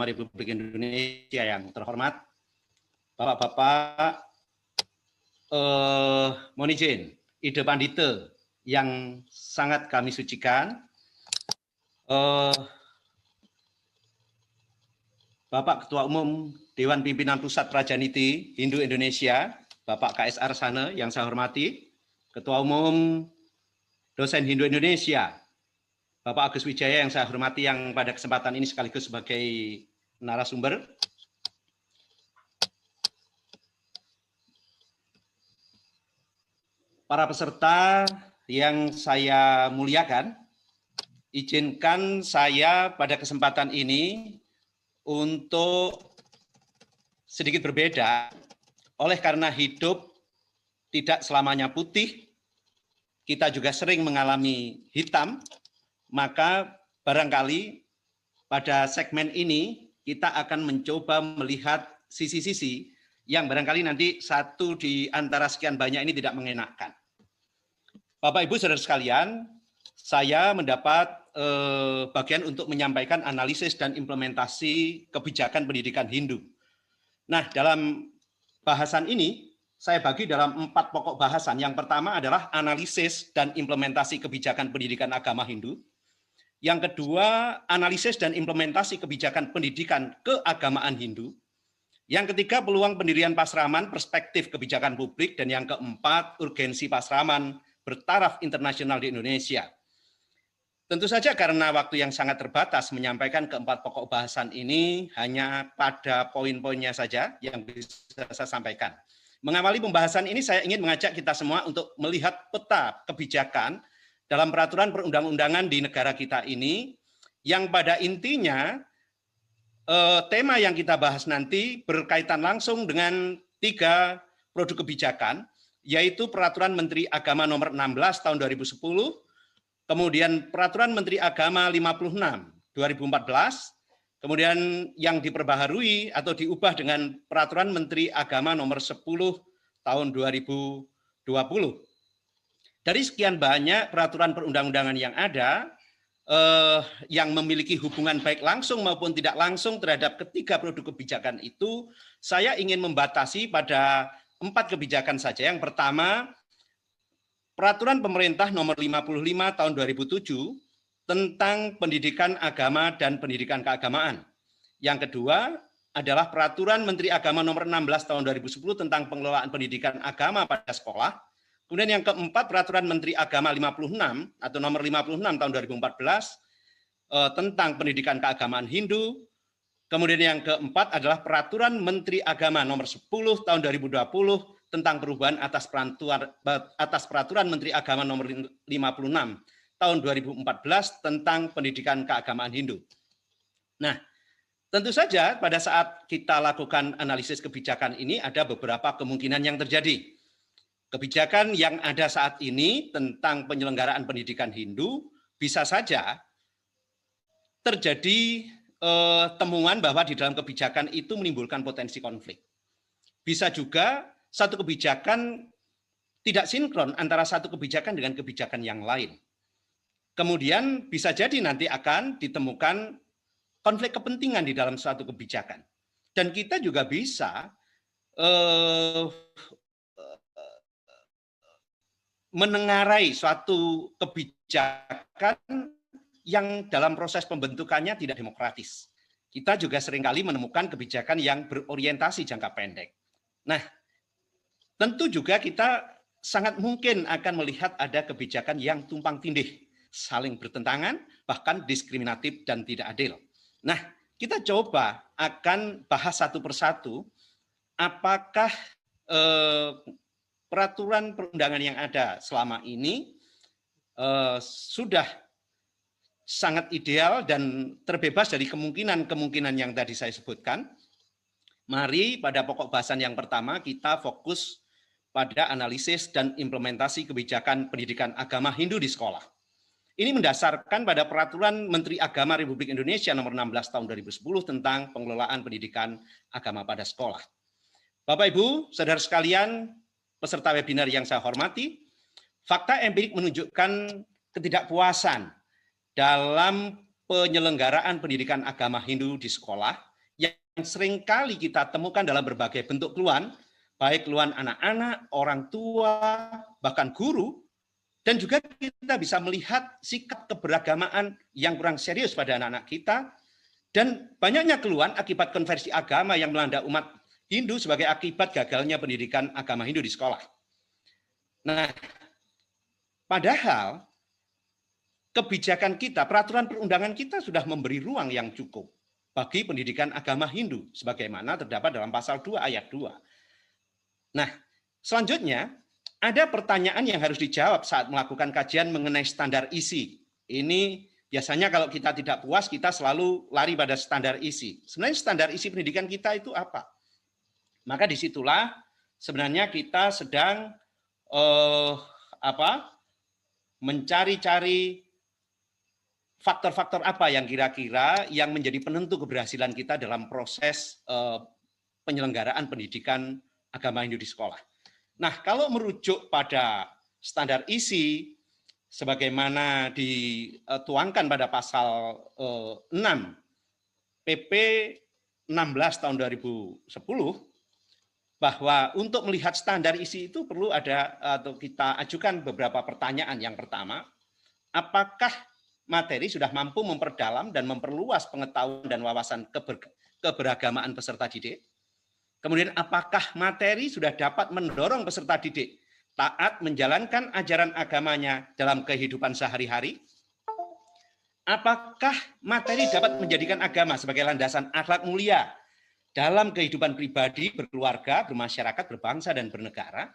Agama Republik Indonesia yang terhormat, Bapak-bapak, mohon izin, Ide Pandite yang sangat kami sucikan, Bapak Ketua Umum Dewan Pimpinan Pusat Prajaniti Hindu Indonesia, Bapak KS Arsana yang saya hormati, Ketua Umum Dosen Hindu Indonesia, Bapak Agus Wijaya yang saya hormati yang pada kesempatan ini sekaligus sebagai narasumber, para peserta yang saya muliakan, izinkan saya pada kesempatan ini untuk sedikit berbeda, oleh karena hidup tidak selamanya putih, kita juga sering mengalami hitam, maka barangkali pada segmen ini kita akan mencoba melihat sisi-sisi yang barangkali nanti satu di antara sekian banyak ini tidak mengenakan. Bapak Ibu saudara sekalian, saya mendapat bagian untuk menyampaikan analisis dan implementasi kebijakan pendidikan Hindu. Nah, dalam bahasan ini saya bagi dalam 4 pokok bahasan. Yang pertama adalah analisis dan implementasi kebijakan pendidikan agama Hindu. Yang kedua, analisis dan implementasi kebijakan pendidikan keagamaan Hindu. Yang ketiga, peluang pendirian pasraman, perspektif kebijakan publik. Dan yang keempat, urgensi pasraman bertaraf internasional di Indonesia. Tentu saja karena waktu yang sangat terbatas menyampaikan keempat pokok bahasan ini hanya pada poin-poinnya saja yang bisa saya sampaikan. Mengawali pembahasan ini saya ingin mengajak kita semua untuk melihat peta kebijakan dalam peraturan perundang-undangan di negara kita ini yang pada intinya tema yang kita bahas nanti berkaitan langsung dengan 3 produk kebijakan, yaitu Peraturan Menteri Agama Nomor 16 Tahun 2010, kemudian Peraturan Menteri Agama 56 2014, kemudian yang diperbaharui atau diubah dengan Peraturan Menteri Agama Nomor 10 Tahun 2020. Dari sekian banyak peraturan perundang-undangan yang ada, yang memiliki hubungan baik langsung maupun tidak langsung terhadap ketiga produk kebijakan itu, saya ingin membatasi pada 4 kebijakan saja. Yang pertama, Peraturan Pemerintah Nomor 55 Tahun 2007 tentang pendidikan agama dan pendidikan keagamaan. Yang kedua adalah Peraturan Menteri Agama Nomor 16 Tahun 2010 tentang pengelolaan pendidikan agama pada sekolah. Kemudian yang keempat, Peraturan Menteri Agama 56 atau Nomor 56 Tahun 2014 tentang pendidikan keagamaan Hindu. Kemudian yang keempat adalah Peraturan Menteri Agama Nomor 10 Tahun 2020 tentang perubahan atas Peraturan Menteri Agama Nomor 56 Tahun 2014 tentang pendidikan keagamaan Hindu. Nah, tentu saja pada saat kita lakukan analisis kebijakan ini ada beberapa kemungkinan yang terjadi. Kebijakan yang ada saat ini tentang penyelenggaraan pendidikan Hindu bisa saja terjadi temuan bahwa di dalam kebijakan itu menimbulkan potensi konflik. Bisa juga satu kebijakan tidak sinkron antara satu kebijakan dengan kebijakan yang lain. Kemudian bisa jadi nanti akan ditemukan konflik kepentingan di dalam suatu kebijakan. Dan kita juga bisa menengarai suatu kebijakan yang dalam proses pembentukannya tidak demokratis. Kita juga seringkali menemukan kebijakan yang berorientasi jangka pendek. Nah, tentu juga kita sangat mungkin akan melihat ada kebijakan yang tumpang tindih, saling bertentangan, bahkan diskriminatif dan tidak adil. Nah, kita coba akan bahas satu persatu apakah peraturan perundangan yang ada selama ini sudah sangat ideal dan terbebas dari kemungkinan-kemungkinan yang tadi saya sebutkan. Mari pada pokok bahasan yang pertama kita fokus pada analisis dan implementasi kebijakan pendidikan agama Hindu di sekolah. Ini mendasarkan pada Peraturan Menteri Agama Republik Indonesia Nomor 16 Tahun 2010 tentang pengelolaan pendidikan agama pada sekolah. Bapak Ibu, saudara sekalian, peserta webinar yang saya hormati, fakta empirik menunjukkan ketidakpuasan dalam penyelenggaraan pendidikan agama Hindu di sekolah yang seringkali kita temukan dalam berbagai bentuk keluhan, baik keluhan anak-anak, orang tua, bahkan guru, dan juga kita bisa melihat sikap keberagamaan yang kurang serius pada anak-anak kita, dan banyaknya keluhan akibat konversi agama yang melanda umat Hindu sebagai akibat gagalnya pendidikan agama Hindu di sekolah. Nah, padahal kebijakan kita, peraturan perundangan kita sudah memberi ruang yang cukup bagi pendidikan agama Hindu, sebagaimana terdapat dalam pasal 2 ayat 2. Nah, selanjutnya, ada pertanyaan yang harus dijawab saat melakukan kajian mengenai standar isi. Ini biasanya kalau kita tidak puas, kita selalu lari pada standar isi. Sebenarnya standar isi pendidikan kita itu apa? Maka disitulah sebenarnya kita sedang mencari-cari faktor-faktor apa yang kira-kira yang menjadi penentu keberhasilan kita dalam proses penyelenggaraan pendidikan agama Hindu di sekolah. Nah, kalau merujuk pada standar isi, sebagaimana dituangkan pada pasal 6 PP 16 tahun 2010, bahwa untuk melihat standar isi itu perlu ada atau kita ajukan beberapa pertanyaan. Yang pertama, apakah materi sudah mampu memperdalam dan memperluas pengetahuan dan wawasan keberagamaan peserta didik? Kemudian apakah materi sudah dapat mendorong peserta didik taat menjalankan ajaran agamanya dalam kehidupan sehari-hari? Apakah materi dapat menjadikan agama sebagai landasan akhlak mulia dalam kehidupan pribadi, berkeluarga, bermasyarakat, berbangsa, dan bernegara?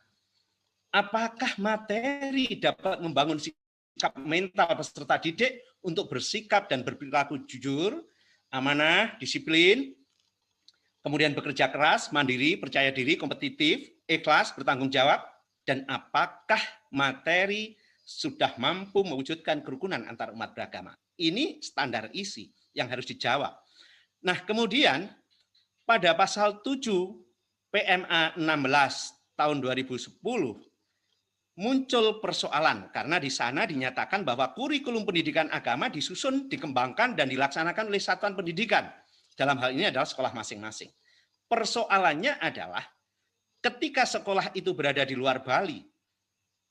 Apakah materi dapat membangun sikap mental peserta didik untuk bersikap dan berperilaku jujur, amanah, disiplin, kemudian bekerja keras, mandiri, percaya diri, kompetitif, ikhlas, bertanggung jawab, dan apakah materi sudah mampu mewujudkan kerukunan antar umat beragama? Ini standar isi yang harus dijawab. Nah, kemudian pada pasal 7 PMA 16 tahun 2010 muncul persoalan karena di sana dinyatakan bahwa kurikulum pendidikan agama disusun, dikembangkan, dan dilaksanakan oleh satuan pendidikan. Dalam hal ini adalah sekolah masing-masing. Persoalannya adalah ketika sekolah itu berada di luar Bali,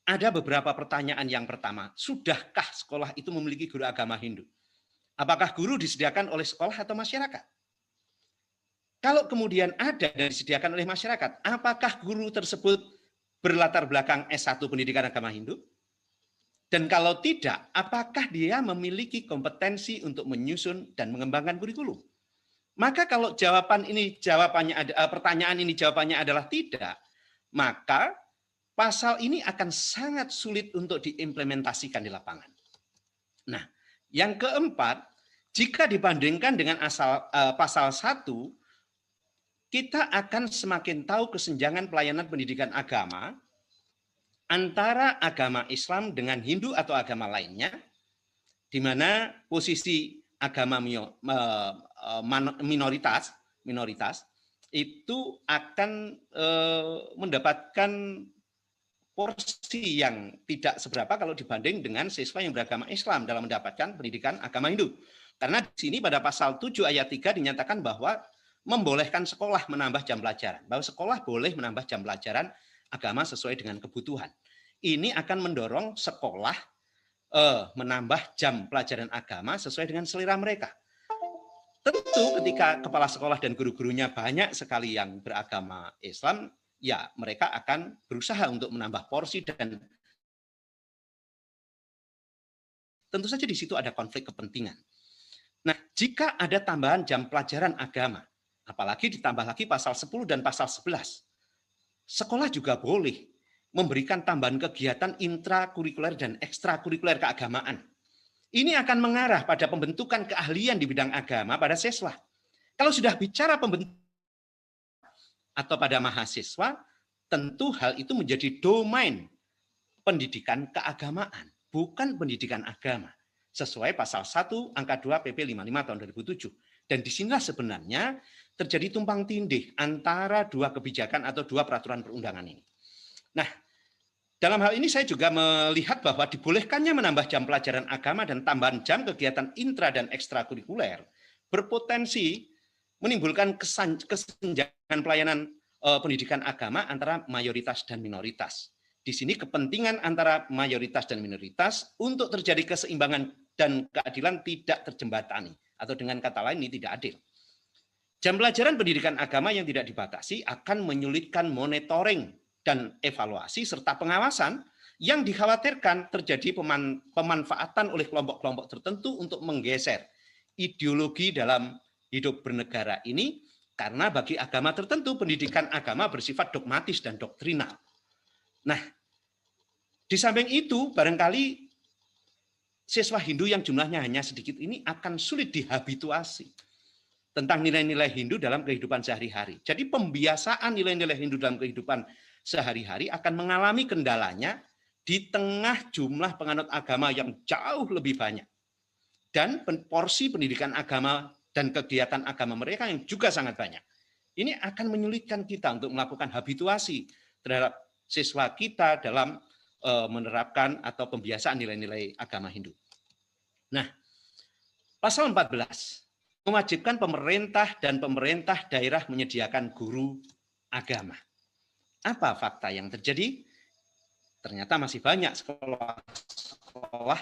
ada beberapa pertanyaan. Yang pertama, sudahkah sekolah itu memiliki guru agama Hindu? Apakah guru disediakan oleh sekolah atau masyarakat? Kalau kemudian ada dan disediakan oleh masyarakat, apakah guru tersebut berlatar belakang S1 pendidikan agama Hindu? Dan kalau tidak, apakah dia memiliki kompetensi untuk menyusun dan mengembangkan kurikulum? Maka kalau pertanyaan ini jawabannya adalah tidak, maka pasal ini akan sangat sulit untuk diimplementasikan di lapangan. Nah, yang keempat, jika dibandingkan dengan pasal 1, kita akan semakin tahu kesenjangan pelayanan pendidikan agama antara agama Islam dengan Hindu atau agama lainnya, di mana posisi agama minoritas itu akan mendapatkan porsi yang tidak seberapa kalau dibanding dengan siswa yang beragama Islam dalam mendapatkan pendidikan agama Hindu. Karena di sini pada pasal 7 ayat 3 dinyatakan bahwa membolehkan sekolah menambah jam pelajaran, bahwa sekolah boleh menambah jam pelajaran agama sesuai dengan kebutuhan. Ini akan mendorong sekolah menambah jam pelajaran agama sesuai dengan selera mereka. Tentu ketika kepala sekolah dan guru-gurunya banyak sekali yang beragama Islam, ya mereka akan berusaha untuk menambah porsi, dan tentu saja di situ ada konflik kepentingan. Nah, jika ada tambahan jam pelajaran agama, apalagi ditambah lagi pasal 10 dan pasal 11, sekolah juga boleh memberikan tambahan kegiatan intrakurikuler dan ekstrakurikuler keagamaan. Ini akan mengarah pada pembentukan keahlian di bidang agama pada siswa. Kalau sudah bicara pembentukan atau pada mahasiswa, tentu hal itu menjadi domain pendidikan keagamaan, bukan pendidikan agama. Sesuai pasal 1 angka 2 PP 55 tahun 2007. Dan disinilah sebenarnya terjadi tumpang tindih antara dua kebijakan atau dua peraturan perundangan ini. Nah, dalam hal ini saya juga melihat bahwa dibolehkannya menambah jam pelajaran agama dan tambahan jam kegiatan intra dan ekstrakurikuler berpotensi menimbulkan kesenjangan pelayanan pendidikan agama antara mayoritas dan minoritas. Di sini kepentingan antara mayoritas dan minoritas untuk terjadi keseimbangan dan keadilan tidak terjembatani, atau dengan kata lain ini tidak adil. Jam pelajaran pendidikan agama yang tidak dibatasi akan menyulitkan monitoring dan evaluasi serta pengawasan yang dikhawatirkan terjadi pemanfaatan oleh kelompok-kelompok tertentu untuk menggeser ideologi dalam hidup bernegara ini, karena bagi agama tertentu pendidikan agama bersifat dogmatis dan doktrinal. Nah, di samping itu barangkali siswa Hindu yang jumlahnya hanya sedikit ini akan sulit dihabituasi tentang nilai-nilai Hindu dalam kehidupan sehari-hari. Jadi pembiasaan nilai-nilai Hindu dalam kehidupan sehari-hari akan mengalami kendalanya di tengah jumlah penganut agama yang jauh lebih banyak. Dan porsi pendidikan agama dan kegiatan agama mereka yang juga sangat banyak. Ini akan menyulitkan kita untuk melakukan habituasi terhadap siswa kita dalam menerapkan atau pembiasaan nilai-nilai agama Hindu. Nah, pasal 14 mewajibkan pemerintah dan pemerintah daerah menyediakan guru agama. Apa fakta yang terjadi? Ternyata masih banyak sekolah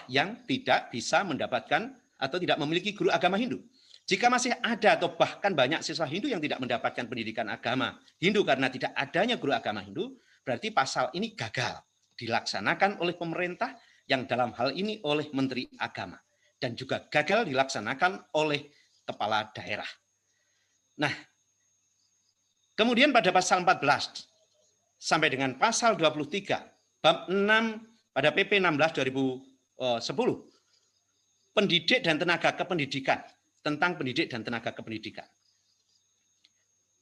yang tidak bisa mendapatkan atau tidak memiliki guru agama Hindu. Jika masih ada atau bahkan banyak siswa Hindu yang tidak mendapatkan pendidikan agama Hindu karena tidak adanya guru agama Hindu, berarti pasal ini gagal dilaksanakan oleh pemerintah yang dalam hal ini oleh Menteri Agama, dan juga gagal dilaksanakan oleh kepala daerah. Nah, kemudian pada pasal 14 sampai dengan pasal 23 bab 6 pada PP 16 2010 pendidik dan tenaga kependidikan, tentang pendidik dan tenaga kependidikan.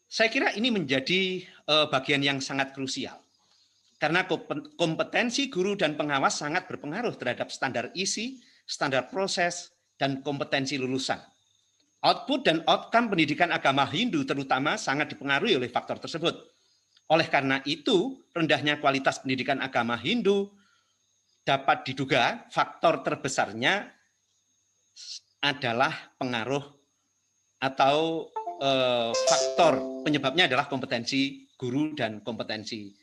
Saya kira ini menjadi bagian yang sangat krusial. Karena kompetensi guru dan pengawas sangat berpengaruh terhadap standar isi, standar proses, dan kompetensi lulusan. Output dan outcome pendidikan agama Hindu terutama sangat dipengaruhi oleh faktor tersebut. Oleh karena itu, rendahnya kualitas pendidikan agama Hindu dapat diduga faktor terbesarnya adalah pengaruh atau faktor penyebabnya adalah kompetensi guru dan kompetensi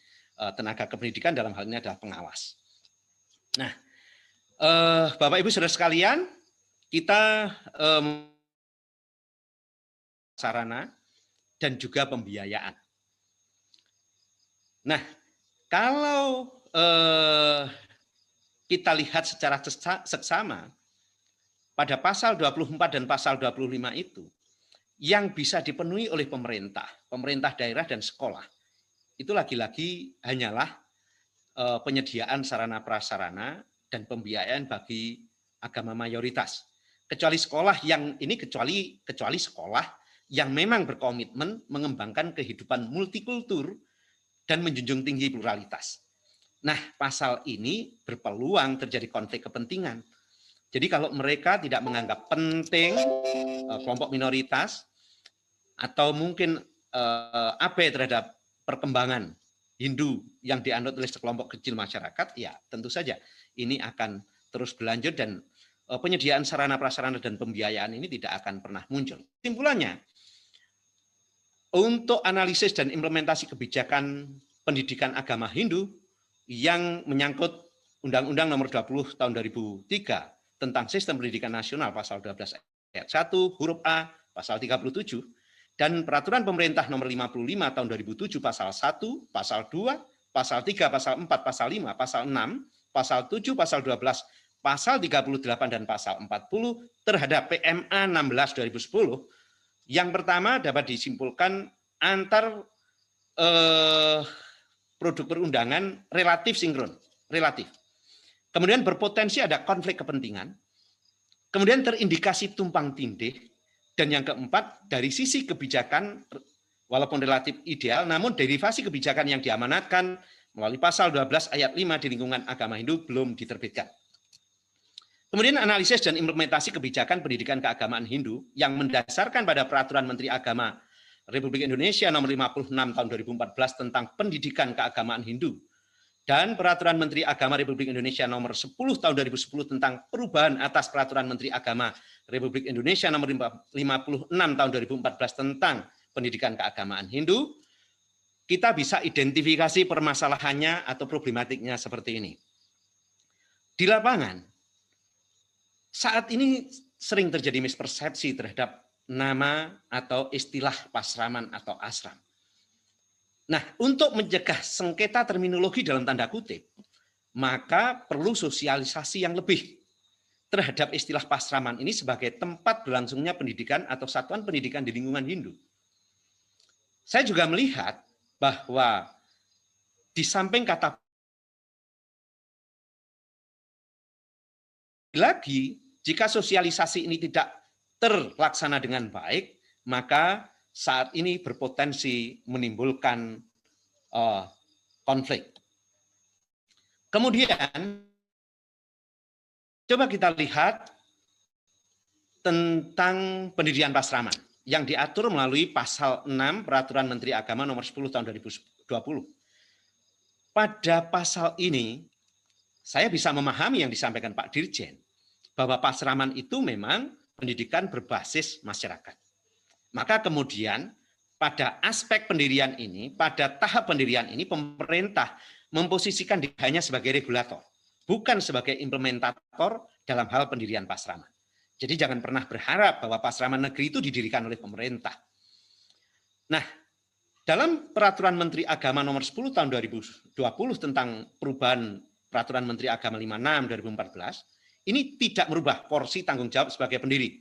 tenaga kependidikan, dalam hal ini adalah pengawas. Nah, Bapak Ibu Saudara sekalian, kita sarana dan juga pembiayaan. Nah, kalau kita lihat secara seksama pada pasal 24 dan pasal 25 itu, yang bisa dipenuhi oleh pemerintah daerah dan sekolah, itu lagi-lagi hanyalah penyediaan sarana prasarana dan pembiayaan bagi agama mayoritas. Kecuali sekolah yang ini kecuali sekolah yang memang berkomitmen mengembangkan kehidupan multikultur dan menjunjung tinggi pluralitas. Nah, pasal ini berpeluang terjadi konflik kepentingan. Jadi kalau mereka tidak menganggap penting kelompok minoritas atau mungkin abai terhadap perkembangan Hindu yang dianut oleh sekelompok kecil masyarakat, ya tentu saja ini akan terus berlanjut dan penyediaan sarana prasarana dan pembiayaan ini tidak akan pernah muncul. Kesimpulannya, untuk analisis dan implementasi kebijakan pendidikan agama Hindu yang menyangkut Undang-Undang Nomor 20 Tahun 2003 tentang Sistem Pendidikan Nasional pasal 12 ayat 1 huruf A pasal 37 dan Peraturan Pemerintah Nomor 55 Tahun 2007 pasal 1, pasal 2, pasal 3, pasal 4, pasal 5, pasal 6, pasal 7, pasal 12, pasal 38 dan pasal 40 terhadap PMA 16 2010. Yang pertama dapat disimpulkan antar produk perundangan relatif sinkron, relatif. Kemudian berpotensi ada konflik kepentingan. Kemudian terindikasi tumpang tindih. Dan yang keempat, dari sisi kebijakan, walaupun relatif ideal, namun derivasi kebijakan yang diamanatkan melalui pasal 12 ayat 5 di lingkungan agama Hindu belum diterbitkan. Kemudian analisis dan implementasi kebijakan pendidikan keagamaan Hindu yang mendasarkan pada Peraturan Menteri Agama Republik Indonesia Nomor 56 Tahun 2014 tentang pendidikan keagamaan Hindu dan Peraturan Menteri Agama Republik Indonesia nomor 10 tahun 2010 tentang perubahan atas Peraturan Menteri Agama Republik Indonesia nomor 56 tahun 2014 tentang pendidikan keagamaan Hindu, kita bisa identifikasi permasalahannya atau problematiknya seperti ini. Di lapangan, saat ini sering terjadi mispersepsi terhadap nama atau istilah pasraman atau asram. Nah, untuk mencegah sengketa terminologi dalam tanda kutip, maka perlu sosialisasi yang lebih terhadap istilah pasraman ini sebagai tempat berlangsungnya pendidikan atau satuan pendidikan di lingkungan Hindu. Saya juga melihat bahwa di samping kata lagi, jika sosialisasi ini tidak terlaksana dengan baik, maka saat ini berpotensi menimbulkan konflik. Kemudian, coba kita lihat tentang pendirian pasraman yang diatur melalui pasal 6 Peraturan Menteri Agama nomor 10 tahun 2020. Pada pasal ini, saya bisa memahami yang disampaikan Pak Dirjen, bahwa pasraman itu memang pendidikan berbasis masyarakat. Maka kemudian pada aspek pendirian ini, pada tahap pendirian ini, pemerintah memposisikan diri hanya sebagai regulator, bukan sebagai implementator dalam hal pendirian pasraman. Jadi jangan pernah berharap bahwa pasraman negeri itu didirikan oleh pemerintah. Nah, dalam Peraturan Menteri Agama nomor 10 tahun 2020 tentang perubahan Peraturan Menteri Agama 56 2014, ini tidak merubah porsi tanggung jawab sebagai pendiri.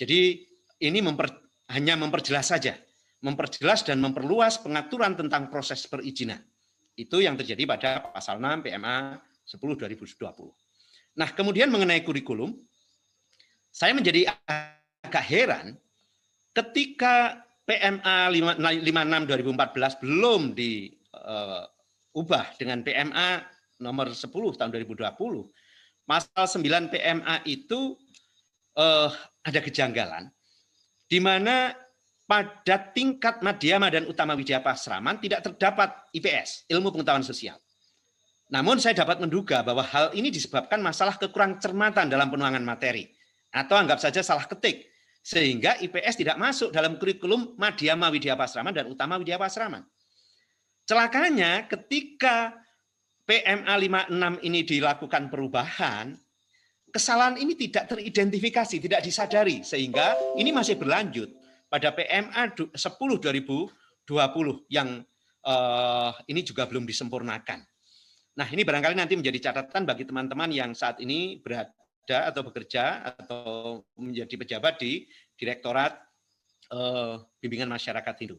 Jadi ini hanya memperjelas saja, memperjelas dan memperluas pengaturan tentang proses perizinan. Itu yang terjadi pada pasal 6 PMA 10 2020. Nah, kemudian mengenai kurikulum, saya menjadi agak heran ketika PMA 56 2014 belum diubah dengan PMA nomor 10 tahun 2020. Pasal 9 PMA itu ada kejanggalan, di mana pada tingkat madhyama dan utama widya pasraman tidak terdapat IPS, ilmu pengetahuan sosial. Namun saya dapat menduga bahwa hal ini disebabkan masalah kekurang cermatan dalam penuangan materi, atau anggap saja salah ketik, sehingga IPS tidak masuk dalam kurikulum madhyama widya pasraman dan utama widya pasraman. Celakanya ketika PMA 56 ini dilakukan perubahan, kesalahan ini tidak teridentifikasi, tidak disadari, sehingga ini masih berlanjut pada PMA 10 2020 yang ini juga belum disempurnakan. Nah, ini barangkali nanti menjadi catatan bagi teman-teman yang saat ini berada atau bekerja atau menjadi pejabat di Direktorat Bimbingan Masyarakat Hindu.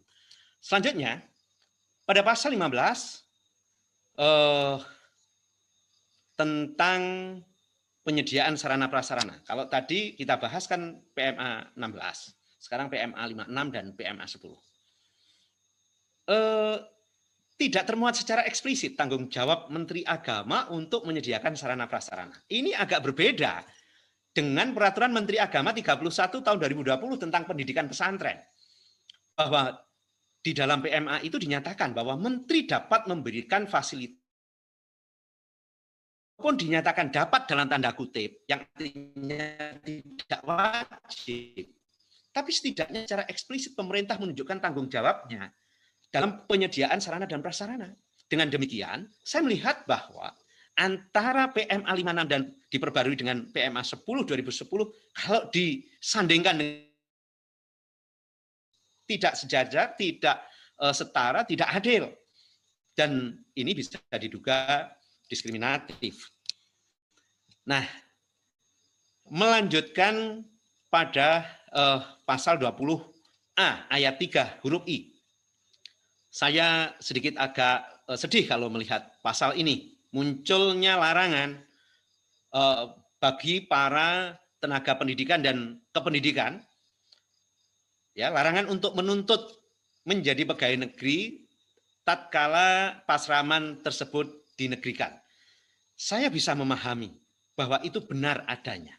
Selanjutnya, pada pasal 15 tentang penyediaan sarana prasarana. Kalau tadi kita bahas kan PMA 16, sekarang PMA 56 dan PMA 10. Tidak termuat secara eksplisit tanggung jawab Menteri Agama untuk menyediakan sarana prasarana. Ini agak berbeda dengan Peraturan Menteri Agama 31 tahun 2020 tentang pendidikan pesantren. Bahwa di dalam PMA itu dinyatakan bahwa Menteri dapat memberikan fasilitas pun dinyatakan dapat dalam tanda kutip, yang artinya tidak wajib. Tapi setidaknya secara eksplisit pemerintah menunjukkan tanggung jawabnya dalam penyediaan sarana dan prasarana. Dengan demikian, saya melihat bahwa antara PMA 56 dan diperbarui dengan PMA 10 2010, kalau disandingkan tidak sejajar, tidak setara, tidak adil. Dan ini bisa diduga diskriminatif. Nah, melanjutkan pada pasal 20A ayat 3 huruf I. Saya sedikit agak sedih kalau melihat pasal ini. Munculnya larangan bagi para tenaga pendidikan dan kependidikan, ya, larangan untuk menuntut menjadi pegawai negeri tatkala pasraman tersebut dinegrikan. Saya bisa memahami bahwa itu benar adanya.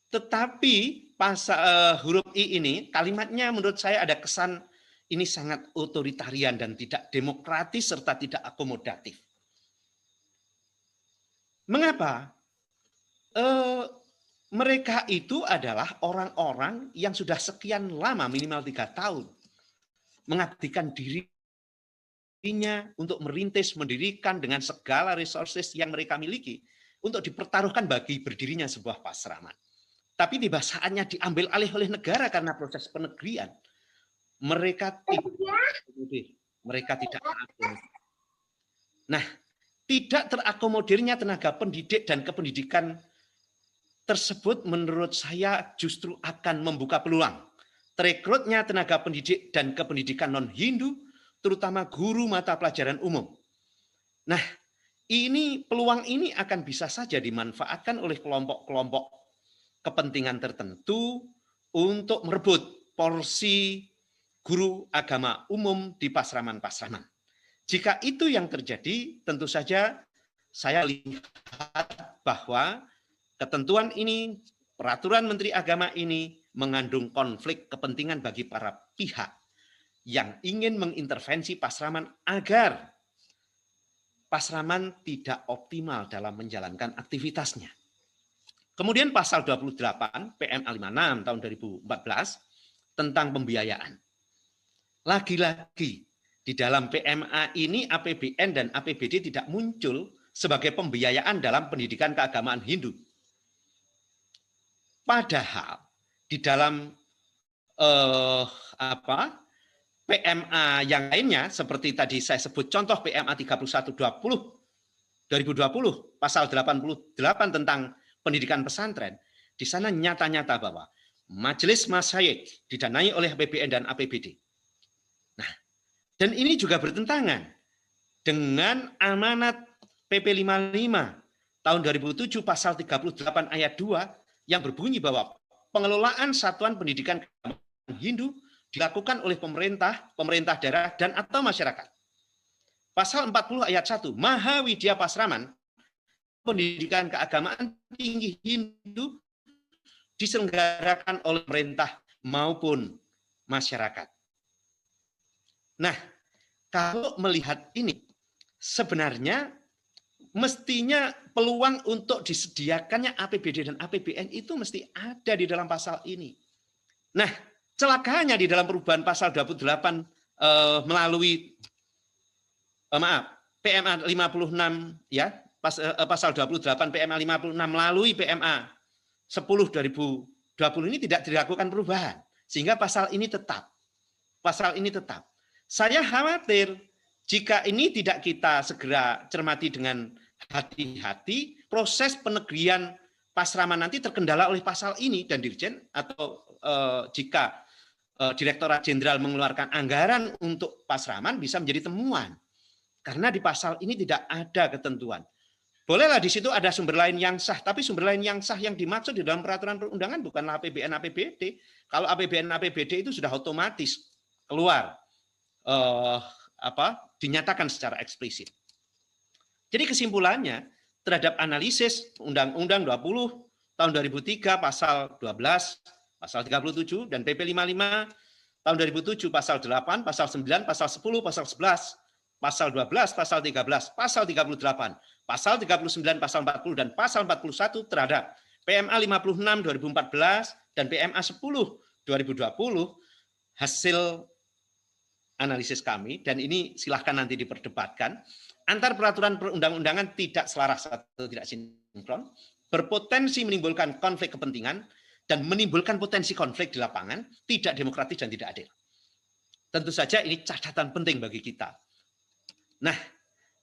Tetapi pasal huruf I ini, kalimatnya menurut saya ada kesan ini sangat otoritarian dan tidak demokratis serta tidak akomodatif. Mengapa? Mereka itu adalah orang-orang yang sudah sekian lama, minimal 3 tahun, mengabdikan dirinya untuk merintis, mendirikan dengan segala resources yang mereka miliki untuk dipertaruhkan bagi berdirinya sebuah pasraman. Tapi tiba saatnya diambil alih oleh negara karena proses penegrian. Mereka tidak terakomodir. Nah, tidak terakomodirnya tenaga pendidik dan kependidikan tersebut menurut saya justru akan membuka peluang terekrutnya tenaga pendidik dan kependidikan non-Hindu, terutama guru mata pelajaran umum. Nah, peluang ini akan bisa saja dimanfaatkan oleh kelompok-kelompok kepentingan tertentu untuk merebut porsi guru agama umum di pasraman-pasraman. Jika itu yang terjadi, tentu saja saya lihat bahwa ketentuan ini, peraturan Menteri Agama ini mengandung konflik kepentingan bagi para pihak yang ingin mengintervensi pasraman agar pasraman tidak optimal dalam menjalankan aktivitasnya. Kemudian pasal 28 PMA 56 tahun 2014 tentang pembiayaan. Lagi-lagi di dalam PMA ini APBN dan APBD tidak muncul sebagai pembiayaan dalam pendidikan keagamaan Hindu. Padahal di dalam PMA yang lainnya seperti tadi saya sebut contoh PMA 31/20 2020 pasal 88 tentang pendidikan pesantren, di sana nyata-nyata bahwa Majelis Masyayikh didanai oleh APBN dan APBD. Nah, dan ini juga bertentangan dengan amanat PP 55 tahun 2007 pasal 38 ayat 2 yang berbunyi bahwa pengelolaan satuan pendidikan Hindu dilakukan oleh pemerintah, pemerintah daerah, dan atau masyarakat. Pasal 40 ayat 1, Mahawidya Pasraman, pendidikan keagamaan tinggi Hindu diselenggarakan oleh pemerintah maupun masyarakat. Nah, kalau melihat ini, sebenarnya mestinya peluang untuk disediakannya APBD dan APBN itu mesti ada di dalam pasal ini. Nah, celakanya di dalam perubahan pasal 28 melalui PMA 56 ya, pasal 28 PMA 56 melalui PMA 10 2020 ini tidak dilakukan perubahan sehingga pasal ini tetap. Saya khawatir jika ini tidak kita segera cermati dengan hati-hati, proses penegrian pasraman nanti terkendala oleh pasal ini dan Dirjen atau jika Direktorat Jenderal mengeluarkan anggaran untuk pasraman bisa menjadi temuan. Karena di pasal ini tidak ada ketentuan. Bolehlah di situ ada sumber lain yang sah, tapi sumber lain yang sah yang dimaksud di dalam peraturan perundangan bukanlah APBN APBD. Kalau APBN APBD itu sudah otomatis keluar dinyatakan secara eksplisit. Jadi kesimpulannya terhadap analisis Undang-Undang 20 tahun 2003 pasal 12, pasal 37 dan PP 55 tahun 2007 pasal 8, pasal 9, pasal 10, pasal 11, pasal 12, pasal 13, pasal 38, pasal 39, pasal 40 dan pasal 41 terhadap PMA 56 2014 dan PMA 10 2020 hasil analisis kami, dan ini silahkan nanti diperdebatkan, antar peraturan perundang-undangan tidak selaras atau tidak sinkron, berpotensi menimbulkan konflik kepentingan, dan menimbulkan potensi konflik di lapangan, tidak demokratis dan tidak adil. Tentu saja ini catatan penting bagi kita. Nah,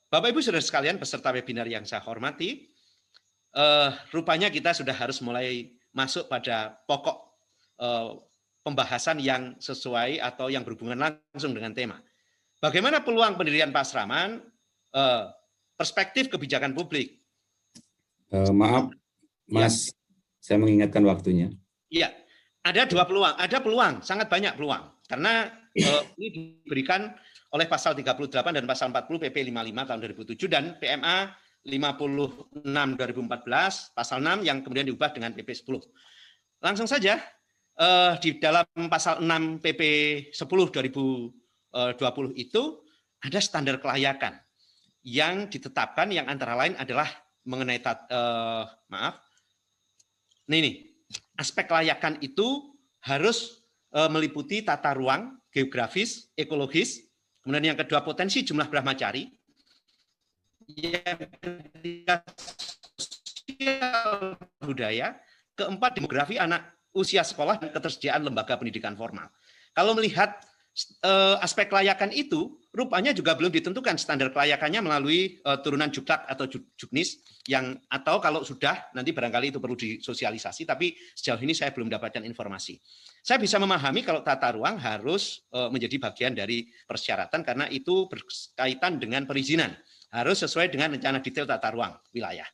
Bapak Ibu Saudara sekalian peserta webinar yang saya hormati, rupanya kita sudah harus mulai masuk pada pokok pembahasan yang sesuai atau yang berhubungan langsung dengan tema. Bagaimana peluang pendirian pasraman, perspektif kebijakan publik. Maaf, Mas, ya. Saya mengingatkan waktunya. Iya, ada dua peluang, ada peluang, sangat banyak peluang. Karena ini diberikan oleh pasal 38 dan pasal 40 PP 55 tahun 2007 dan PMA 56 2014, pasal 6 yang kemudian diubah dengan PP 10. Langsung saja, di dalam pasal 6 PP 10 2020 itu ada standar kelayakan yang ditetapkan yang antara lain adalah mengenai aspek kelayakan itu harus meliputi tata ruang, geografis, ekologis, kemudian yang kedua potensi jumlah brahmacari, yang ketiga sosial budaya, keempat demografi anak usia sekolah dan ketersediaan lembaga pendidikan formal. Kalau melihat aspek kelayakan itu, rupanya juga belum ditentukan standar kelayakannya melalui turunan Juklat atau Juknis, atau kalau sudah nanti barangkali itu perlu disosialisasi, tapi sejauh ini saya belum dapatkan informasi. Saya bisa memahami kalau tata ruang harus menjadi bagian dari persyaratan karena itu berkaitan dengan perizinan, harus sesuai dengan rencana detail tata ruang wilayah.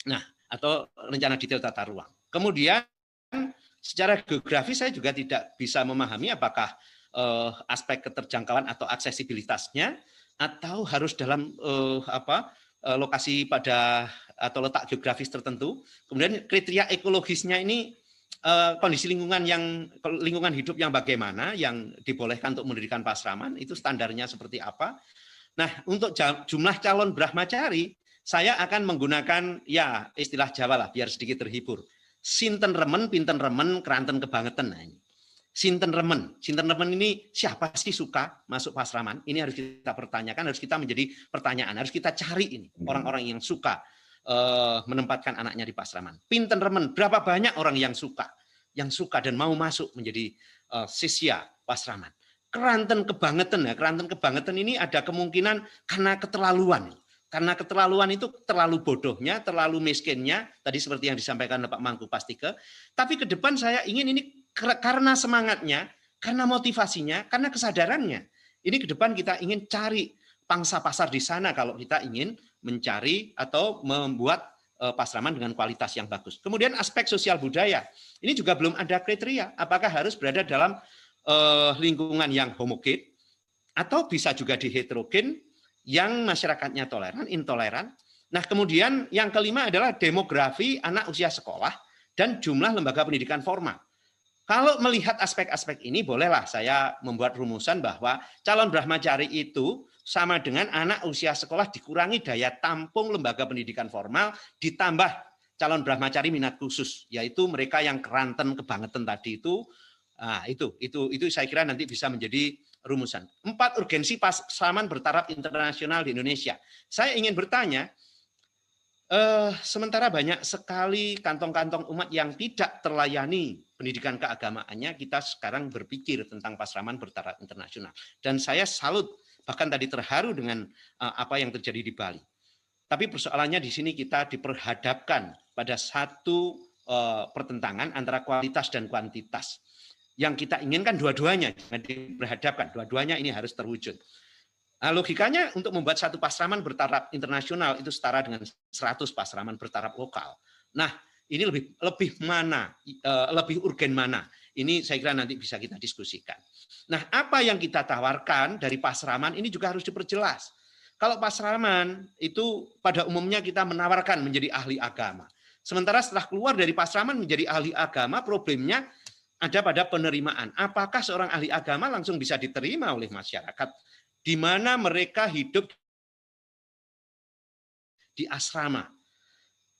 Nah, atau rencana detail tata ruang. Kemudian secara geografis saya juga tidak bisa memahami apakah aspek keterjangkauan atau aksesibilitasnya atau harus dalam lokasi pada atau letak geografis tertentu. Kemudian kriteria ekologisnya ini kondisi lingkungan hidup yang bagaimana yang dibolehkan untuk mendirikan pasraman, itu standarnya seperti apa. Nah, untuk jumlah calon brahmacari saya akan menggunakan ya istilah Jawa lah biar sedikit terhibur. Sinten remen, pinten remen, keranten kebangetan. Nah, ini. Sinten remen ini siapa sih suka masuk pasraman? Ini harus kita pertanyakan, harus kita menjadi pertanyaan, harus kita cari ini orang-orang yang suka menempatkan anaknya di pasraman. Pinten remen, berapa banyak orang yang suka dan mau masuk menjadi sisya pasraman. Keranten kebangetan ya, keranten kebangetan ini ada kemungkinan karena keterlaluan. Karena keterlaluan itu terlalu bodohnya, terlalu miskinnya, tadi seperti yang disampaikan Pak Mangku Pastike. Tapi ke depan saya ingin ini karena semangatnya, karena motivasinya, karena kesadarannya. Ini ke depan kita ingin cari pangsa pasar di sana kalau kita ingin mencari atau membuat pasraman dengan kualitas yang bagus. Kemudian aspek sosial budaya, ini juga belum ada kriteria. Apakah harus berada dalam lingkungan yang homogen, atau bisa juga di heterogen, yang masyarakatnya toleran, intoleran. Nah, kemudian yang kelima adalah demografi anak usia sekolah dan jumlah lembaga pendidikan formal. Kalau melihat aspek-aspek ini, bolehlah saya membuat rumusan bahwa calon brahmacari itu sama dengan anak usia sekolah dikurangi daya tampung lembaga pendidikan formal, ditambah calon brahmacari minat khusus, yaitu mereka yang keranten kebangetan tadi itu. Nah, itu saya kira nanti bisa menjadi rumusan. 4 urgensi pasraman bertaraf internasional di Indonesia. Saya ingin bertanya, sementara banyak sekali kantong-kantong umat yang tidak terlayani pendidikan keagamaannya, kita sekarang berpikir tentang pasraman bertaraf internasional. Dan saya salut, bahkan tadi terharu dengan apa yang terjadi di Bali. Tapi persoalannya di sini kita diperhadapkan pada satu pertentangan antara kualitas dan kuantitas. Yang kita inginkan dua-duanya jangan diperhadapkan, dua-duanya ini harus terwujud. Nah, logikanya untuk membuat satu pasraman bertaraf internasional itu setara dengan 100 pasraman bertaraf lokal. Nah, ini lebih mana, lebih urgen mana? Ini saya kira nanti bisa kita diskusikan. Nah, apa yang kita tawarkan dari pasraman ini juga harus diperjelas. Kalau pasraman itu pada umumnya kita menawarkan menjadi ahli agama. Sementara setelah keluar dari pasraman menjadi ahli agama, problemnya ada pada penerimaan. Apakah seorang ahli agama langsung bisa diterima oleh masyarakat di mana mereka hidup di asrama?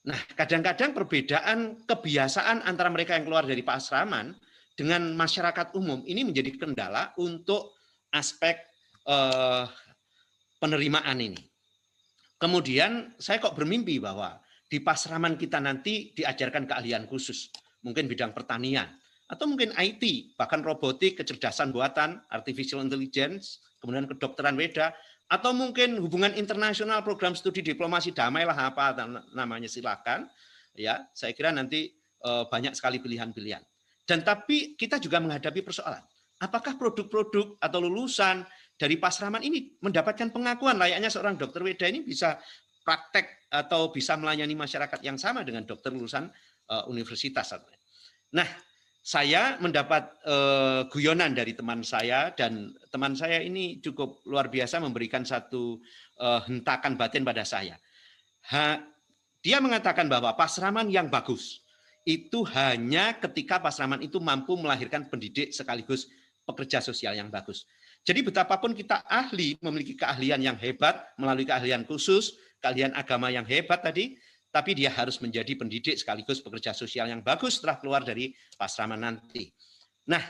Nah, kadang-kadang perbedaan kebiasaan antara mereka yang keluar dari pasraman dengan masyarakat umum ini menjadi kendala untuk aspek penerimaan ini. Kemudian saya kok bermimpi bahwa di pasraman kita nanti diajarkan keahlian khusus, mungkin bidang pertanian, atau mungkin IT, bahkan robotik, kecerdasan buatan, artificial intelligence, kemudian kedokteran Weda, atau mungkin hubungan internasional, program studi diplomasi damai lah apa namanya silakan. Ya, saya kira nanti banyak sekali pilihan-pilihan. Dan tapi kita juga menghadapi persoalan, apakah produk-produk atau lulusan dari pasraman ini mendapatkan pengakuan layaknya seorang dokter Weda ini bisa praktek atau bisa melayani masyarakat yang sama dengan dokter lulusan universitas. Nah, saya mendapat guyonan dari teman saya, dan teman saya ini cukup luar biasa memberikan satu hentakan batin pada saya. Dia mengatakan bahwa pasraman yang bagus itu hanya ketika pasraman itu mampu melahirkan pendidik sekaligus pekerja sosial yang bagus. Jadi betapapun kita ahli, memiliki keahlian yang hebat, melalui keahlian khusus, keahlian agama yang hebat tadi, tapi dia harus menjadi pendidik sekaligus pekerja sosial yang bagus setelah keluar dari Pasraman nanti. Nah,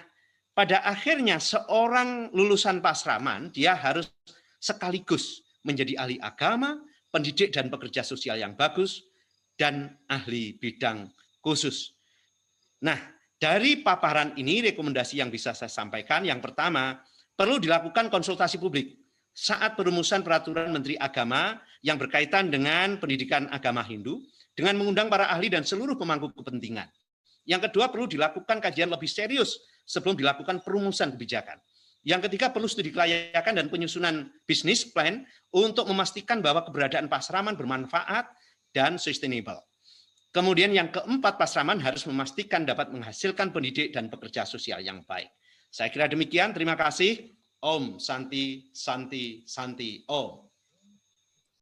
pada akhirnya seorang lulusan Pasraman, dia harus sekaligus menjadi ahli agama, pendidik dan pekerja sosial yang bagus, dan ahli bidang khusus. Nah, dari paparan ini rekomendasi yang bisa saya sampaikan, yang pertama, perlu dilakukan konsultasi publik saat perumusan peraturan Menteri Agama yang berkaitan dengan pendidikan agama Hindu, dengan mengundang para ahli dan seluruh pemangku kepentingan. Yang kedua, perlu dilakukan kajian lebih serius sebelum dilakukan perumusan kebijakan. Yang ketiga, perlu studi kelayakan dan penyusunan bisnis plan untuk memastikan bahwa keberadaan Pasraman bermanfaat dan sustainable. Kemudian yang keempat, Pasraman harus memastikan dapat menghasilkan pendidik dan pekerja sosial yang baik. Saya kira demikian, terima kasih. Om Santi Santi Santi Om.